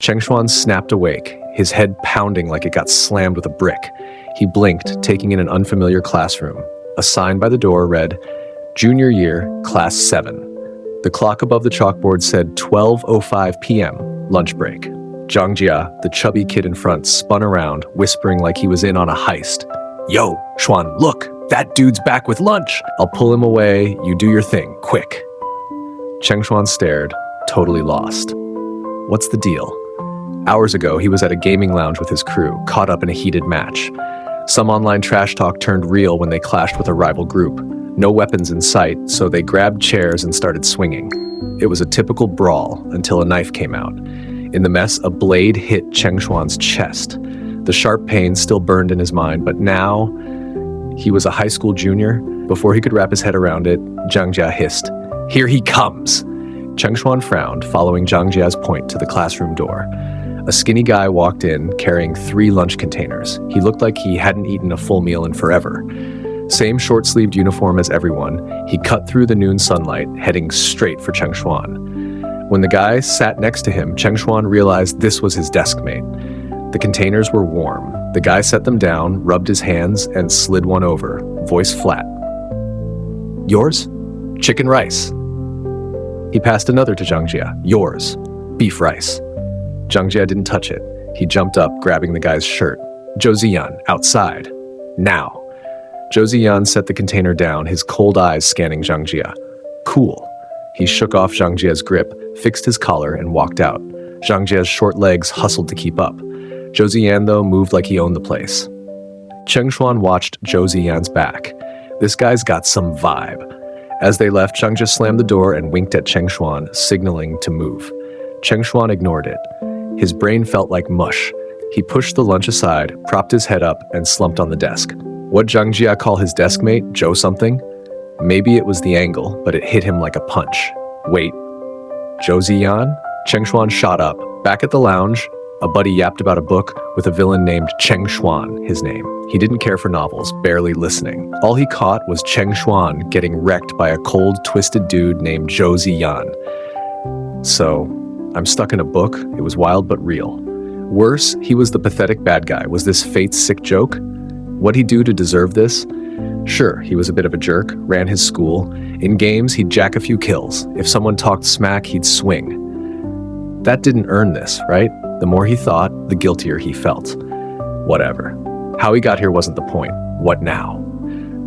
Cheng Xuan snapped awake, his head pounding like it got slammed with a brick. He blinked, taking in an unfamiliar classroom. A sign by the door read, Junior Year, Class 7. The clock above the chalkboard said 12:05 p.m., lunch break. Zhang Jia, the chubby kid in front, spun around, whispering like he was in on a heist. Yo, Xuan, look, that dude's back with lunch. I'll pull him away, you do your thing, quick. Cheng Xuan stared, totally lost. What's the deal? Hours ago, he was at a gaming lounge with his crew, caught up in a heated match. Some online trash talk turned real when they clashed with a rival group. No weapons in sight, so they grabbed chairs and started swinging. It was a typical brawl until a knife came out. In the mess, a blade hit Cheng Xuan's chest. The sharp pain still burned in his mind, but now he was a high school junior. Before he could wrap his head around it, Zhang Jia hissed, "Here he comes!" Cheng Xuan frowned, following Zhang Jia's point to the classroom door. A skinny guy walked in, carrying 3 lunch containers. He looked like he hadn't eaten a full meal in forever. Same short-sleeved uniform as everyone, he cut through the noon sunlight, heading straight for Cheng Xuan. When the guy sat next to him, Cheng Xuan realized this was his desk mate. The containers were warm. The guy set them down, rubbed his hands, and slid one over, voice flat. Yours? Chicken rice. He passed another to Zhang Jia. Yours? Beef rice. Zhang Jia didn't touch it. He jumped up, grabbing the guy's shirt. Zhou Ziyan, outside. Now. Zhou Ziyan set the container down, his cold eyes scanning Zhang Jia. Cool. He shook off Zhang Jia's grip, fixed his collar, and walked out. Zhang Jia's short legs hustled to keep up. Zhou Ziyan, though, moved like he owned the place. Cheng Xuan watched Zhou Ziyan's back. This guy's got some vibe. As they left, Zhang Jia slammed the door and winked at Cheng Xuan, signaling to move. Cheng Xuan ignored it. His brain felt like mush. He pushed the lunch aside, propped his head up, and slumped on the desk. What Zhang Jia call his desk mate, Joe something? Maybe it was the angle, but it hit him like a punch. Wait, Zhou Ziyan? Cheng Xuan shot up. Back at the lounge, a buddy yapped about a book with a villain named Cheng Xuan, his name. He didn't care for novels, barely listening. All he caught was Cheng Xuan getting wrecked by a cold, twisted dude named Zhou Ziyan. So, I'm stuck in a book. It was wild but real. Worse, he was the pathetic bad guy. Was this fate's sick joke? What'd he do to deserve this? Sure, he was a bit of a jerk, ran his school. In games, he'd jack a few kills. If someone talked smack, he'd swing. That didn't earn this, right? The more he thought, the guiltier he felt. Whatever. How he got here wasn't the point. What now?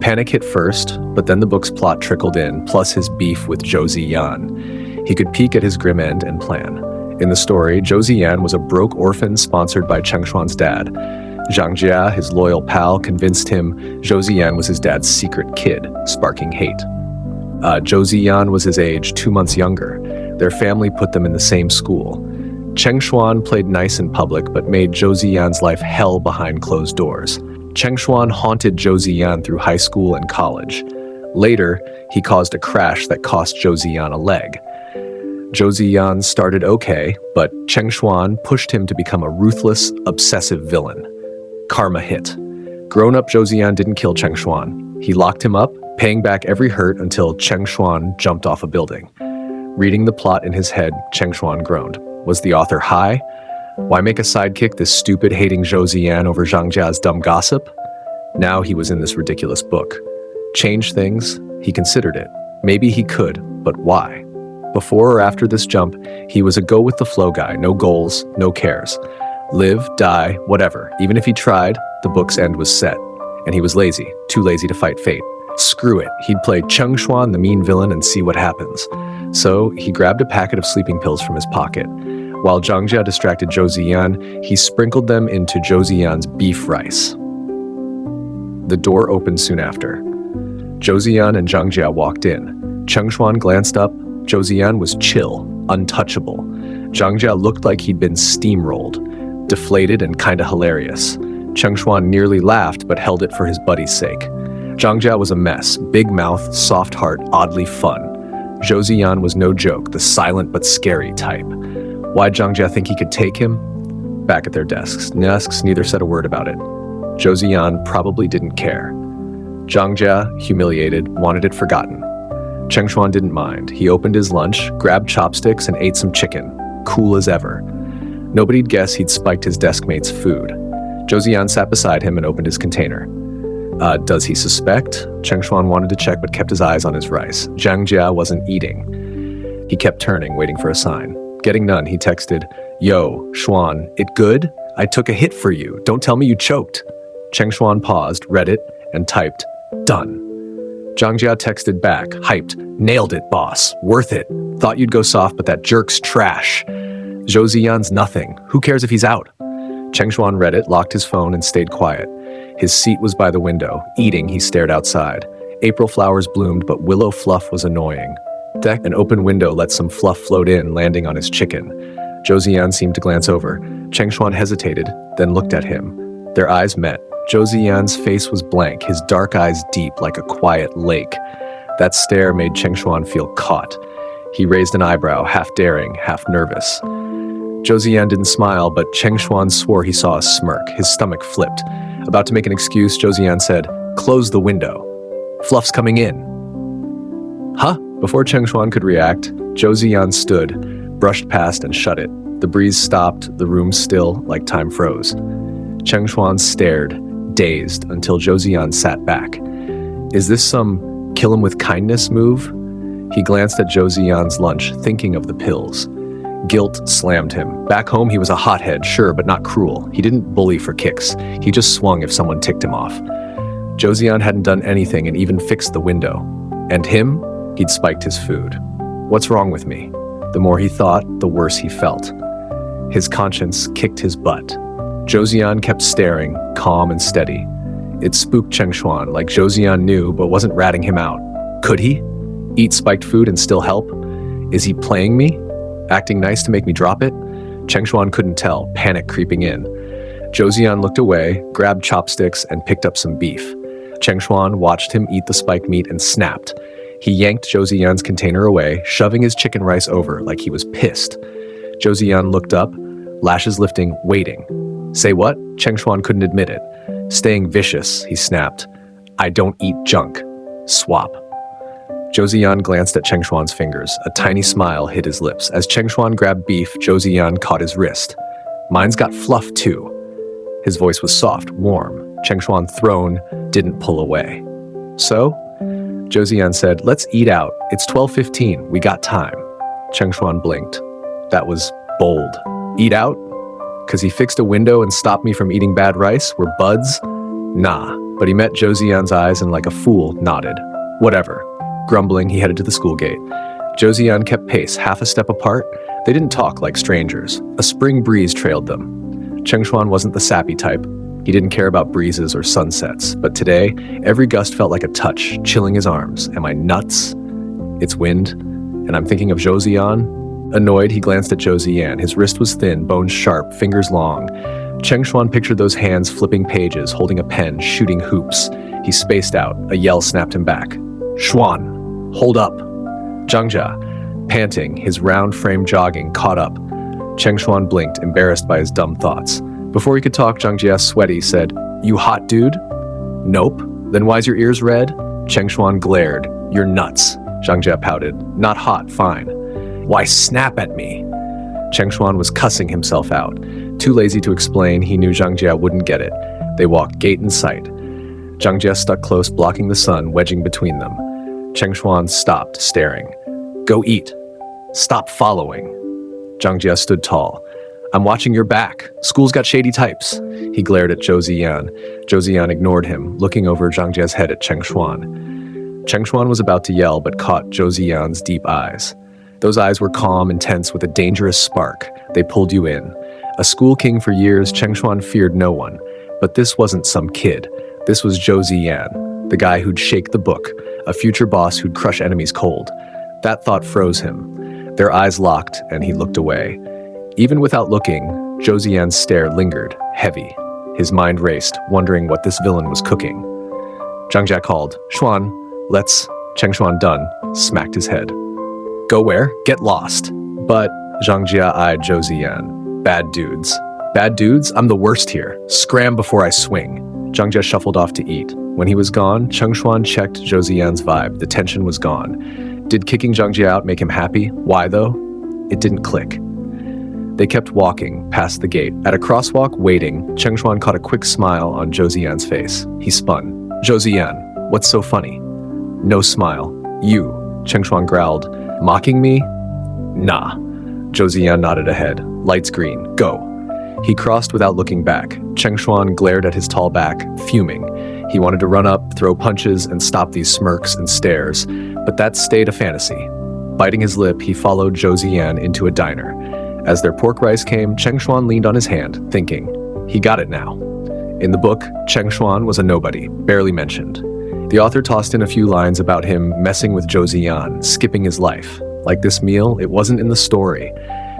Panic hit first, but then the book's plot trickled in, plus his beef with Zhou Ziyan. He could peek at his grim end and plan. In the story, Zhou Ziyan was a broke orphan sponsored by Cheng Xuan's dad. Zhang Jia, his loyal pal, convinced him Zhou Ziyan was his dad's secret kid, sparking hate. Zhou Ziyan was his age, 2 months younger. Their family put them in the same school. Cheng Xuan played nice in public, but made Zhou Ziyan's life hell behind closed doors. Cheng Xuan haunted Zhou Ziyan through high school and college. Later, he caused a crash that cost Zhou Ziyan a leg. Zhou Ziyan started okay, but Cheng Xuan pushed him to become a ruthless, obsessive villain. Karma hit. Grown-up Zhou Ziyan didn't kill Cheng Xuan. He locked him up, paying back every hurt until Cheng Xuan jumped off a building. Reading the plot in his head, Cheng Xuan groaned. Was the author high? Why make a sidekick this stupid, hating Zhou Ziyan over Zhang Jia's dumb gossip? Now he was in this ridiculous book. Change things? He considered it. Maybe he could, but why? Before or after this jump, he was a go-with-the-flow guy. No goals, no cares. Live, die, whatever. Even if he tried, the book's end was set. And he was lazy, too lazy to fight fate. Screw it, he'd play Cheng Xuan, the mean villain, and see what happens. So he grabbed a packet of sleeping pills from his pocket. While Zhang Jia distracted Zhou Ziyan, he sprinkled them into Zhou Ziyan's beef rice. The door opened soon after. Zhou Ziyan and Zhang Jia walked in. Cheng Xuan glanced up. Zhou Ziyan was chill, untouchable. Zhang Jia looked like he'd been steamrolled, deflated and kinda hilarious. Cheng Xuan nearly laughed, but held it for his buddy's sake. Zhang Jia was a mess, big mouth, soft heart, oddly fun. Zhou Ziyan was no joke, the silent but scary type. Why'd Zhang Jia think he could take him? Back at their desks, neither said a word about it. Zhou Ziyan probably didn't care. Zhang Jia, humiliated, wanted it forgotten. Cheng Xuan didn't mind. He opened his lunch, grabbed chopsticks, and ate some chicken, cool as ever. Nobody'd guess he'd spiked his desk mate's food. Zhou Ziyan sat beside him and opened his container. Does he suspect? Cheng Xuan wanted to check but kept his eyes on his rice. Zhang Jia wasn't eating. He kept turning, waiting for a sign. Getting none, he texted, "Yo, Xuan, it good? I took a hit for you. Don't tell me you choked." Cheng Xuan paused, read it, and typed, "Done." Zhang Jia texted back, hyped, "Nailed it, boss. Worth it. Thought you'd go soft, but that jerk's trash. Zhou Ziyan's nothing. Who cares if he's out?" Cheng Xuan read it, locked his phone, and stayed quiet. His seat was by the window. Eating, he stared outside. April flowers bloomed, but willow fluff was annoying. An open window let some fluff float in, landing on his chicken. Zhou Ziyan seemed to glance over. Cheng Xuan hesitated, then looked at him. Their eyes met. Zhou Ziyan's face was blank, his dark eyes deep like a quiet lake. That stare made Cheng Xuan feel caught. He raised an eyebrow, half daring, half nervous. Zhou Ziyan didn't smile, but Cheng Xuan swore he saw a smirk. His stomach flipped. About to make an excuse, Zhou Ziyan said, "Close the window. Fluff's coming in." Huh? Before Cheng Xuan could react, Zhou Ziyan stood, brushed past and shut it. The breeze stopped, the room still, like time froze. Cheng Xuan stared, dazed, until Zhou Ziyan sat back. Is this some kill him with kindness move? He glanced at Zhou Ziyan's lunch, thinking of the pills. Guilt slammed him. Back home, he was a hothead, sure, but not cruel. He didn't bully for kicks. He just swung if someone ticked him off. Zhou Ziyan hadn't done anything and even fixed the window. And him? He'd spiked his food. What's wrong with me? The more he thought, the worse he felt. His conscience kicked his butt. Zhou Ziyan kept staring, calm and steady. It spooked Cheng Xuan, like Zhou Ziyan knew but wasn't ratting him out. Could he? Eat spiked food and still help? Is he playing me? Acting nice to make me drop it? Cheng Xuan couldn't tell, panic creeping in. Zhou Ziyan looked away, grabbed chopsticks, and picked up some beef. Cheng Xuan watched him eat the spiked meat and snapped. He yanked Zhou Ziyan's container away, shoving his chicken rice over like he was pissed. Zhou Ziyan looked up, lashes lifting, waiting. Say what? Cheng Xuan couldn't admit it. Staying vicious, he snapped. I don't eat junk. Swap. Zhou Ziyan glanced at Cheng Xuan's fingers. A tiny smile hid his lips. As Cheng Xuan grabbed beef, Zhou Ziyan caught his wrist. Mine's got fluff too. His voice was soft, warm. Cheng Xuan, thrown, didn't pull away. So? Zhou Ziyan said, let's eat out. It's 12:15. We got time. Cheng Xuan blinked. That was bold. Eat out? Because he fixed a window and stopped me from eating bad rice? We're buds? Nah. But he met Zhou Ziyan's eyes and like a fool, nodded. Whatever. Grumbling, he headed to the school gate. Zhou Ziyan kept pace, half a step apart. They didn't talk like strangers. A spring breeze trailed them. Cheng Xuan wasn't the sappy type. He didn't care about breezes or sunsets. But today, every gust felt like a touch, chilling his arms. Am I nuts? It's wind. And I'm thinking of Zhou Ziyan. Annoyed, he glanced at Zhou Ziyan. His wrist was thin, bones sharp, fingers long. Cheng Xuan pictured those hands flipping pages, holding a pen, shooting hoops. He spaced out. A yell snapped him back. Xuan, hold up. Zhang Jia, panting, his round frame jogging, caught up. Cheng Xuan blinked, embarrassed by his dumb thoughts. Before he could talk, Zhang Jia, sweaty, said, You hot dude? Nope. Then why's your ears red? Cheng Xuan glared. You're nuts. Zhang Jia pouted. Not hot, fine. Why snap at me? Cheng Xuan was cussing himself out. Too lazy to explain, he knew Zhang Jia wouldn't get it. They walked gate in sight. Zhang Jia stuck close, blocking the sun, wedging between them. Cheng Xuan stopped, staring. Go eat. Stop following. Zhang Jia stood tall. I'm watching your back. School's got shady types. He glared at Zhou Ziyan. Zhou Ziyan ignored him, looking over Zhang Jia's head at Cheng Xuan. Cheng Xuan was about to yell, but caught Zhou Ziyan's deep eyes. Those eyes were calm, intense, with a dangerous spark. They pulled you in. A school king for years, Cheng Xuan feared no one. But this wasn't some kid. This was Zhou Ziyan, the guy who'd shake the book, a future boss who'd crush enemies cold. That thought froze him. Their eyes locked, and he looked away. Even without looking, Zhou Ziyan's stare lingered, heavy. His mind raced, wondering what this villain was cooking. Zhang Jia called, Xuan, let's... Cheng Xuan, done, smacked his head. Go where? Get lost. But Zhang Jia eyed Zhou Ziyan. Bad dudes. Bad dudes? I'm the worst here. Scram before I swing. Zhang Jia shuffled off to eat. When he was gone, Cheng Xuan checked Zhou Ziyan's vibe. The tension was gone. Did kicking Zhang Jia out make him happy? Why, though? It didn't click. They kept walking past the gate. At a crosswalk waiting, Cheng Xuan caught a quick smile on Zhou Ziyan's face. He spun. Zhou Ziyan, what's so funny? No smile. You, Cheng Xuan growled. Mocking me? Nah. Zhou Ziyan nodded ahead. Lights green. Go. He crossed without looking back. Cheng Xuan glared at his tall back, fuming. He wanted to run up, throw punches, and stop these smirks and stares, but that stayed a fantasy. Biting his lip, he followed Zhou Ziyan into a diner. As their pork rice came, Cheng Xuan leaned on his hand, thinking, he got it now. In the book, Cheng Xuan was a nobody, barely mentioned. The author tossed in a few lines about him messing with Zhou Ziyan, skipping his life. Like this meal, it wasn't in the story,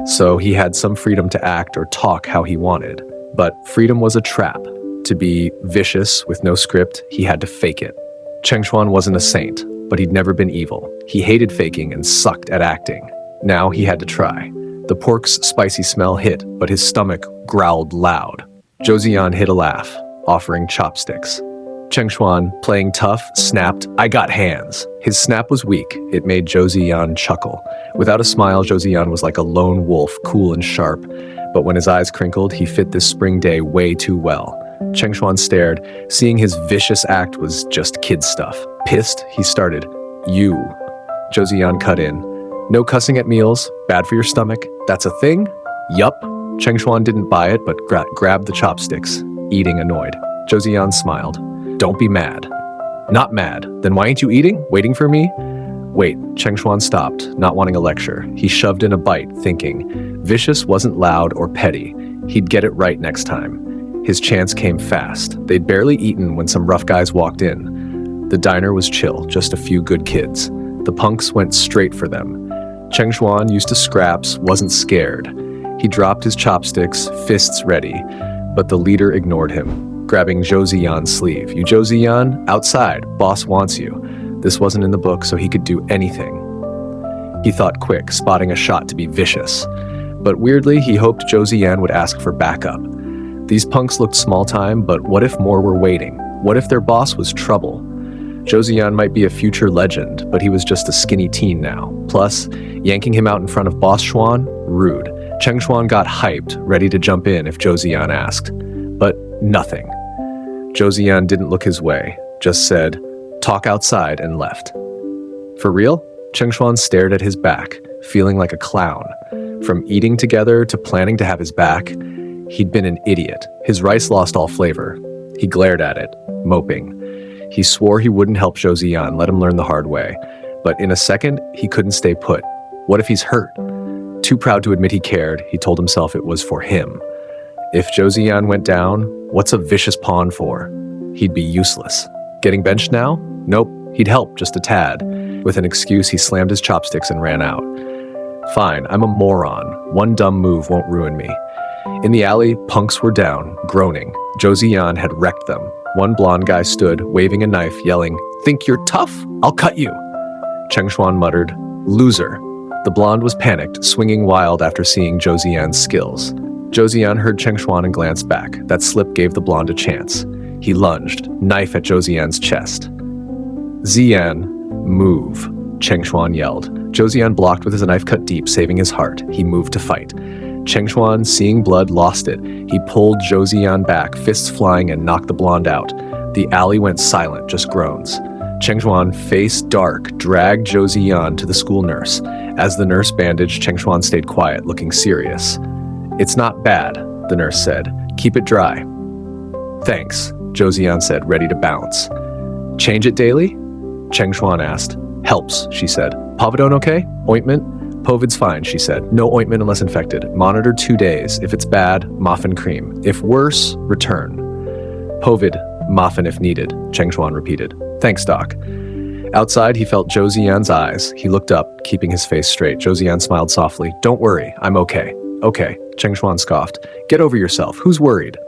so he had some freedom to act or talk how he wanted. But freedom was a trap. To be vicious with no script, he had to fake it. Cheng Xuan wasn't a saint, but he'd never been evil. He hated faking and sucked at acting. Now he had to try. The pork's spicy smell hit, but his stomach growled loud. Zhou Ziyan hid a laugh, offering chopsticks. Cheng Xuan, playing tough, snapped, I got hands. His snap was weak. It made Zhou Ziyan chuckle. Without a smile, Zhou Ziyan was like a lone wolf, cool and sharp. But when his eyes crinkled, he fit this spring day way too well. Cheng Xuan stared. Seeing his vicious act was just kid stuff. Pissed, he started, You. Zhou Ziyan cut in. No cussing at meals, bad for your stomach. That's a thing? Yup. Cheng Xuan didn't buy it, but grabbed the chopsticks, eating annoyed. Zhou Ziyan smiled. Don't be mad. Not mad. Then why ain't you eating? Waiting for me? Wait, Cheng Xuan stopped, not wanting a lecture. He shoved in a bite, thinking, vicious wasn't loud or petty. He'd get it right next time. His chance came fast. They'd barely eaten when some rough guys walked in. The diner was chill, just a few good kids. The punks went straight for them. Cheng Xuan, used to scraps, wasn't scared. He dropped his chopsticks, fists ready, but the leader ignored him, grabbing Zhou Ziyan's sleeve. You Zhou Ziyan? Outside. Boss wants you. This wasn't in the book, so he could do anything. He thought quick, spotting a shot to be vicious. But weirdly, he hoped Zhou Ziyan would ask for backup. These punks looked small-time, but what if more were waiting? What if their boss was trouble? Zhou Ziyan might be a future legend, but he was just a skinny teen now. Plus, yanking him out in front of Boss Xuan? Rude. Cheng Xuan got hyped, ready to jump in if Zhou Ziyan asked. But nothing. Zhou Ziyan didn't look his way, just said, talk outside, and left. For real? Cheng Xuan stared at his back, feeling like a clown. From eating together to planning to have his back, he'd been an idiot. His rice lost all flavor. He glared at it, moping. He swore he wouldn't help Zhou Ziyan, let him learn the hard way. But in a second, he couldn't stay put. What if he's hurt? Too proud to admit he cared, he told himself it was for him. If Zhou Ziyan went down, what's a vicious pawn for? He'd be useless. Getting benched now? Nope, he'd help just a tad. With an excuse, he slammed his chopsticks and ran out. Fine, I'm a moron. One dumb move won't ruin me. In the alley, punks were down, groaning. Zhou Ziyan had wrecked them. One blonde guy stood, waving a knife, yelling, Think you're tough? I'll cut you. Cheng Xuan muttered, Loser. The blonde was panicked, swinging wild after seeing Zhou Ziyan's skills. Zhou Ziyan heard Cheng Xuan and glanced back. That slip gave the blonde a chance. He lunged, knife at Zhou Ziyan's chest. Ziyan, move, Cheng Xuan yelled. Zhou Ziyan blocked with his knife cut deep, saving his heart. He moved to fight. Cheng Xuan, seeing blood, lost it. He pulled Zhou Ziyan back, fists flying, and knocked the blonde out. The alley went silent, just groans. Cheng Xuan, face dark, dragged Zhou Ziyan to the school nurse. As the nurse bandaged, Cheng Xuan stayed quiet, looking serious. It's not bad, the nurse said. Keep it dry. Thanks, Zhou Ziyan said, ready to bounce. Change it daily? Cheng Xuan asked. Helps, she said. Povidone okay? Ointment? Povid's fine, she said. No ointment unless infected. Monitor 2 days. If it's bad, muffin cream. If worse, return. Povid, muffin if needed, Cheng Xuan repeated. Thanks, Doc. Outside, he felt Zhou Ziyan's eyes. He looked up, keeping his face straight. Zhou Ziyan smiled softly. Don't worry, I'm okay. Okay, Cheng Xuan scoffed. Get over yourself. Who's worried?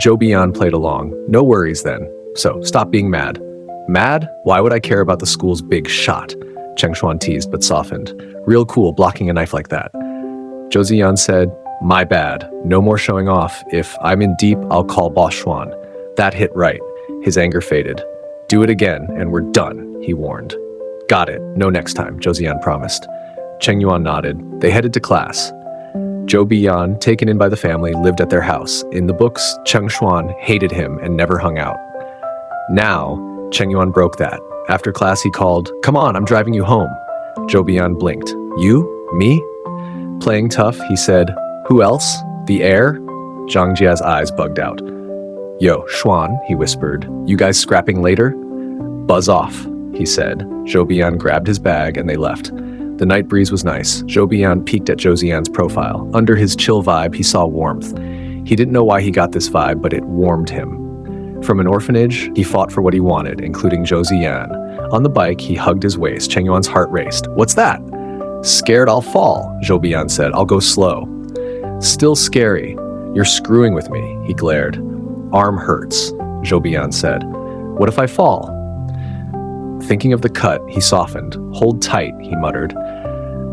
Zhou Ziyan played along. No worries then. So, stop being mad. Mad? Why would I care about the school's big shot? Cheng Xuan teased but softened. Real cool blocking a knife like that. Zhou Ziyan said, My bad. No more showing off. If I'm in deep, I'll call Boss Xuan. That hit right. His anger faded. Do it again, and we're done, he warned. Got it. No next time, Zhou Ziyan promised. Cheng Yuan nodded. They headed to class. Zhou Biyan, taken in by the family, lived at their house. In the books, Cheng Xuan hated him and never hung out. Now, Cheng Yuan broke that. After class, he called, "Come on, I'm driving you home." Zhou Biyan blinked. "You? Me?" Playing tough, he said, "Who else? The heir?" Zhang Jia's eyes bugged out. "Yo, Xuan," he whispered, "you guys scrapping later?" "Buzz off," he said. Zhou Biyan grabbed his bag and they left. The night breeze was nice. Zhou Biyan peeked at Zhou Ziyan's profile. Under his chill vibe, he saw warmth. He didn't know why he got this vibe, but it warmed him. From an orphanage, he fought for what he wanted, including Zhou Ziyan. On the bike, he hugged his waist. Cheng Yuan's heart raced. "What's that?" "Scared I'll fall," Zhou Biyan said. "I'll go slow." "Still scary. You're screwing with me," he glared. "Arm hurts," Zhou Biyan said. "What if I fall?" Thinking of the cut, he softened. "Hold tight," he muttered.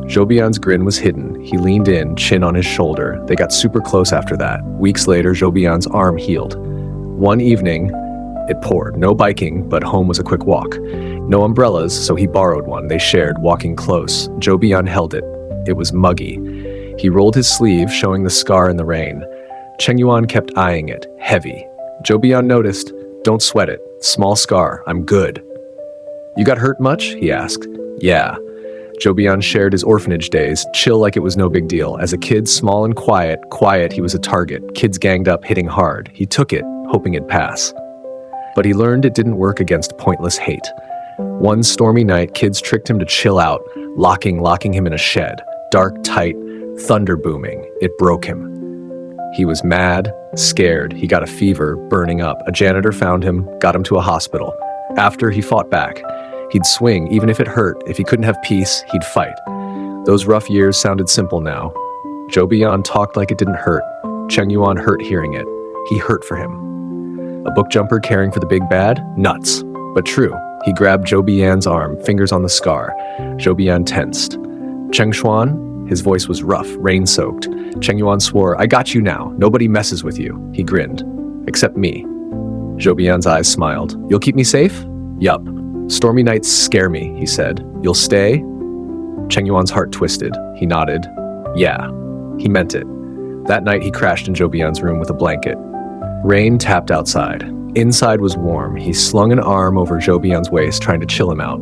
Zhou Biyan's grin was hidden. He leaned in, chin on his shoulder. They got super close after that. Weeks later, Zhou Biyan's arm healed. One evening, it poured. No biking, but home was a quick walk. No umbrellas, so he borrowed one. They shared, walking close. Zhou Biyan held it. It was muggy. He rolled his sleeve, showing the scar in the rain. Cheng Yuan kept eyeing it, heavy. Zhou Biyan noticed. "Don't sweat it. Small scar. I'm good." "You got hurt much?" he asked. "Yeah." Zhou Biyan shared his orphanage days, chill like it was no big deal. As a kid, small and quiet, he was a target. Kids ganged up, hitting hard. He took it, hoping it'd pass. But he learned it didn't work against pointless hate. One stormy night, kids tricked him to chill out, locking him in a shed. Dark, tight, thunder booming. It broke him. He was mad, scared. He got a fever, burning up. A janitor found him, got him to a hospital. After, he fought back. He'd swing, even if it hurt. If he couldn't have peace, he'd fight. Those rough years sounded simple now. Zhou Biyan talked like it didn't hurt. Cheng Yuan hurt hearing it. He hurt for him. A book jumper caring for the big bad? Nuts. But true. He grabbed Zhou Biyan's arm, fingers on the scar. Zhou Biyan tensed. Cheng Xuan? His voice was rough, rain-soaked. Cheng Yuan swore, "I got you now. Nobody messes with you." He grinned. "Except me." Zhou Biyan's eyes smiled. "You'll keep me safe?" "Yup." "Stormy nights scare me," he said. "You'll stay?" Cheng Yuan's heart twisted. He nodded. "Yeah." He meant it. That night he crashed in Zhou Biyan's room with a blanket. Rain tapped outside. Inside was warm. He slung an arm over Zhou Biyan's waist, trying to chill him out.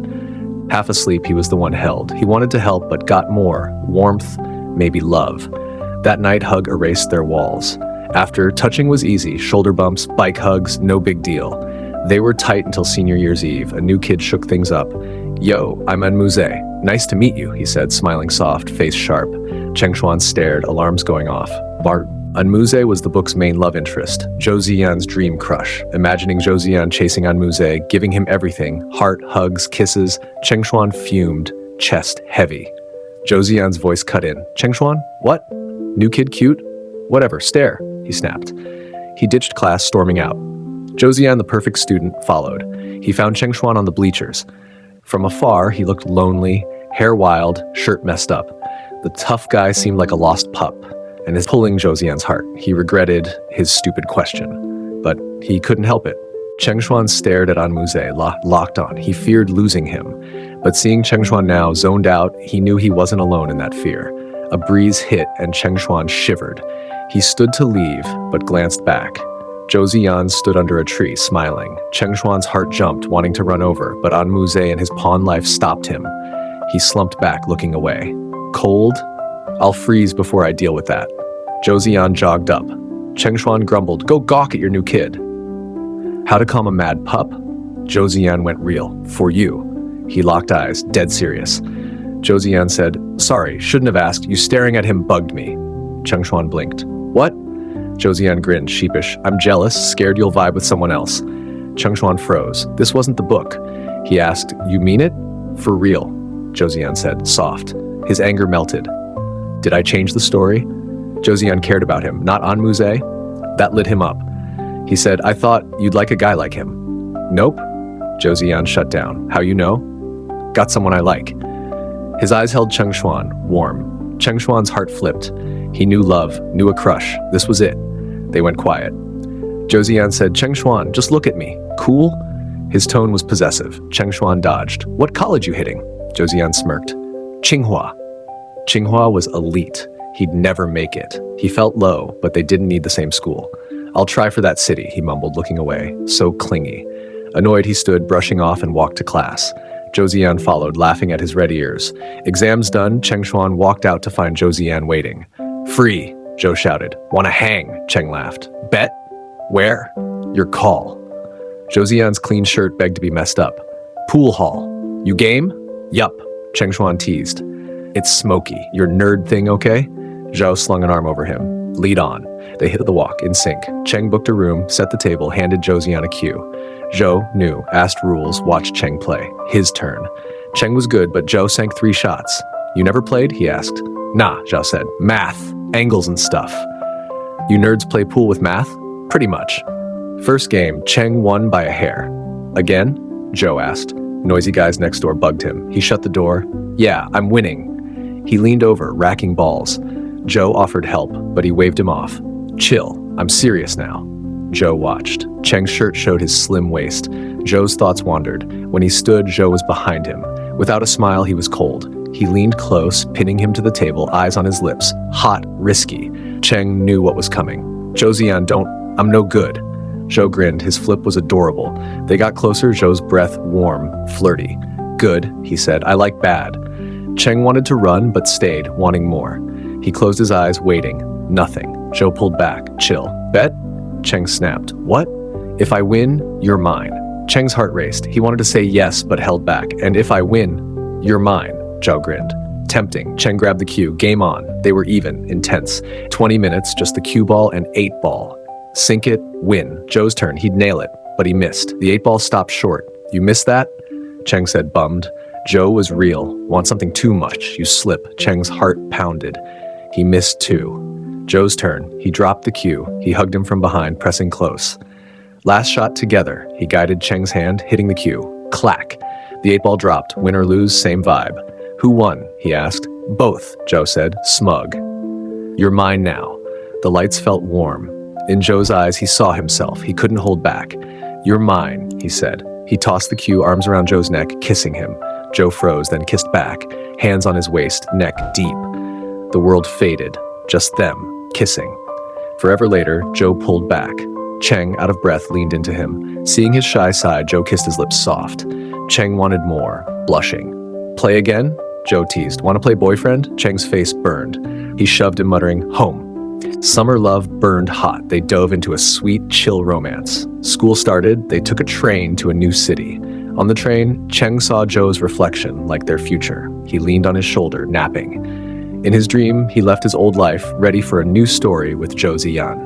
Half asleep, he was the one held. He wanted to help, but got more. Warmth, maybe love. That night hug erased their walls. After, touching was easy. Shoulder bumps, bike hugs, no big deal. They were tight until senior year's eve. A new kid shook things up. "Yo, I'm Anmuze. Nice to meet you," he said, smiling soft, face sharp. Cheng Xuan stared, alarms going off. Bart. Anmuze was the book's main love interest, Zhou Ziyan's dream crush. Imagining Zhou Ziyan chasing Anmuze, giving him everything, heart, hugs, kisses, Cheng Xuan fumed, chest heavy. Zhou Ziyan's voice cut in. "Cheng Xuan? What? New kid cute? Whatever, stare," he snapped. He ditched class, storming out. Zhou Ziyan, the perfect student, followed. He found Cheng Xuan on the bleachers. From afar, he looked lonely, hair wild, shirt messed up. The tough guy seemed like a lost pup, and is pulling Zhou Ziyan's heart. He regretted his stupid question, but he couldn't help it. Cheng Xuan stared at Anmuze, locked on. He feared losing him, but seeing Cheng Xuan now zoned out, he knew he wasn't alone in that fear. A breeze hit, and Cheng Xuan shivered. He stood to leave, but glanced back. Zhou Ziyan stood under a tree, smiling. Cheng Xuan's heart jumped, wanting to run over, but Anmuze and his pawn life stopped him. He slumped back, looking away. "Cold? I'll freeze before I deal with that." Zhou Ziyan jogged up. Cheng Xuan grumbled, "Go gawk at your new kid." How to calm a mad pup? Zhou Ziyan went real. "For you." He locked eyes, dead serious. Zhou Ziyan said, "Sorry, shouldn't have asked. You staring at him bugged me." Cheng Xuan blinked. "What?" Zhou Ziyan grinned, sheepish. "I'm jealous, scared you'll vibe with someone else." Cheng Xuan froze. This wasn't the book. He asked, "You mean it?" "For real," Zhou Ziyan said, soft. His anger melted. "Did I change the story?" Zhou Ziyan cared about him, not Anmuze. That lit him up. He said, "I thought you'd like a guy like him." "Nope." Zhou Ziyan shut down. "How you know?" "Got someone I like." His eyes held Cheng Xuan, warm. Cheng Xuan's heart flipped. He knew love, knew a crush. This was it. They went quiet. Zhou Ziyan said, "Cheng Xuan, just look at me. Cool?" His tone was possessive. Cheng Xuan dodged. "What college you hitting?" Zhou Ziyan smirked. "Tsinghua." Tsinghua was elite. He'd never make it. He felt low, but they didn't need the same school. "I'll try for that city," he mumbled, looking away. So clingy. Annoyed, he stood, brushing off, and walked to class. Zhou Ziyan followed, laughing at his red ears. Exams done, Cheng Xuan walked out to find Zhou Ziyan waiting. "Free," Zhou shouted. "Wanna hang?" Cheng laughed. "Bet? Where?" "Your call." Zhou Ziyan's clean shirt begged to be messed up. "Pool hall. You game?" "Yup," Cheng Xuan teased. "It's smoky. Your nerd thing okay?" Zhou slung an arm over him. "Lead on." They hit the walk, in sync. Cheng booked a room, set the table, handed Zhou Ziyan a cue. Zhou knew, asked rules, watched Cheng play. His turn. Cheng was good, but Zhou sank 3 shots. "You never played?" he asked. "Nah," Zhou said. "Math. Angles and stuff." "You nerds play pool with math?" "Pretty much." First game, Cheng won by a hair. "Again?" Zhou asked. Noisy guys next door bugged him. He shut the door. "Yeah, I'm winning." He leaned over, racking balls. Zhou offered help, but he waved him off. "Chill, I'm serious now." Zhou watched. Cheng's shirt showed his slim waist. Zhou's thoughts wandered. When he stood, Zhou was behind him. Without a smile, he was cold. He leaned close, pinning him to the table, eyes on his lips. Hot, risky. Cheng knew what was coming. "Zhou Ziyan, I'm no good." Zhou grinned. His flip was adorable. They got closer, Zhou's breath warm, flirty. "Good," he said. "I like bad." Cheng wanted to run, but stayed, wanting more. He closed his eyes, waiting. Nothing. Zhou pulled back. "Chill." "Bet?" Cheng snapped. "What?" "If I win, you're mine." Cheng's heart raced. He wanted to say yes, but held back. "And if I win, you're mine." Zhou grinned. Tempting. Cheng grabbed the cue. Game on. They were even, intense. 20 minutes, just the cue ball and 8-ball. Sink it, win. Zhou's turn. He'd nail it, but he missed. The 8-ball stopped short. "You missed that?" Cheng said, bummed. Zhou was real. "Want something too much. You slip." Cheng's heart pounded. He missed 2. Zhou's turn. He dropped the cue. He hugged him from behind, pressing close. Last shot together. He guided Cheng's hand, hitting the cue. Clack. The 8-ball dropped. Win or lose, same vibe. "Who won?" he asked. "Both," Zhou said, smug. "You're mine now." The lights felt warm. In Zhou's eyes, he saw himself. He couldn't hold back. "You're mine," he said. He tossed the cue, arms around Zhou's neck, kissing him. Zhou froze, then kissed back, hands on his waist, neck deep. The world faded. Just them, kissing. Forever later, Zhou pulled back. Cheng, out of breath, leaned into him. Seeing his shy side, Zhou kissed his lips soft. Cheng wanted more, blushing. "Play again?" Zhou teased. "Want to play boyfriend?" Cheng's face burned. He shoved him, muttering, "Home." Summer love burned hot. They dove into a sweet, chill romance. School started. They took a train to a new city. On the train, Cheng saw Zhou's reflection, like their future. He leaned on his shoulder, napping. In his dream, he left his old life, ready for a new story with Zhou Ziyan.